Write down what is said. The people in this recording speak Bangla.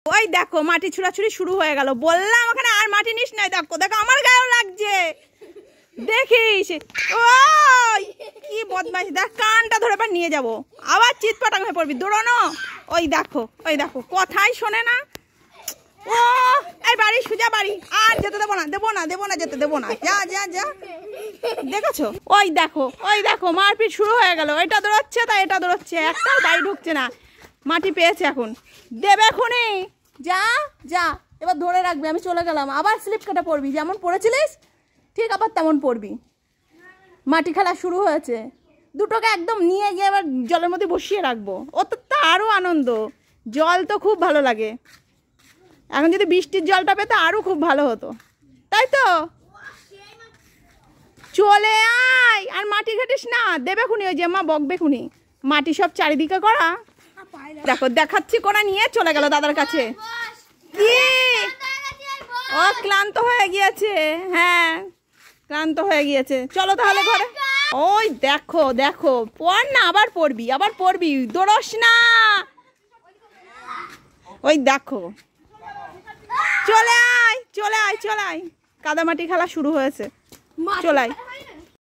ওই দেখো মাটি ছুড়াছুড়ি শুরু হয়ে গেল। বললাম ওখানে আর মাটি নিস না। দেখো দেখো আমার গায়েও লাগছে, দেখিস। ওই কি বদমাইশ, দেখ কানটা ধরে এবার নিয়ে যাবো, আবার চিৎপাটাং হয়ে পড়বি, দৌড়ানো। ওই দেখো কথাই শোনে না। ও এই বাড়ি সোজা বাড়ি, আর যেতে দেবো না যেতে দেবো না, যা যা যা। দেখেছো? ওই দেখো মারপিট শুরু হয়ে গেল। এটা দৌড়াচ্ছে তাই এটা দৌড়াচ্ছে, একটাও বাড়ি ঢুকছে না। মাটি পেয়েছে, এখন দেবে খুনি। যা যা, এবার ধরে রাখবি, আমি চলে গেলাম। আবার স্লিপ কেটে পড়বি, যেমন পড়েছিলিস ঠিক আবার তেমন পড়বি। মাটি খেলা শুরু হয়েছে, দুটোকে একদম নিয়ে গিয়ে আবার জলের মধ্যে বসিয়ে রাখবো। ও তো আরও আনন্দ, জল তো খুব ভালো লাগে। এখন যদি বৃষ্টির জলটা পেতো আরও খুব ভালো হতো, তাই তো? চলে আয়, আর মাটি ঘাটিস না, দেবে খুনি। ওই যে মা বকবে খুনি, মাটি সব চারিদিকে করা। দেখো দেখাচ্ছি কোনা নিয়ে চলে গেল দাদার কাছে। কি ও ক্লান্ত হয়ে গিয়েছে, হ্যাঁ ক্লান্ত হয়ে গিয়েছে। চলো তাহলে ঘরে। ওই দেখো পড় না, আবার পড়বি, দৌড়স না। ওই দেখো চলে আয়, কাদামাটি খেলা শুরু হয়েছে, চলে আয়।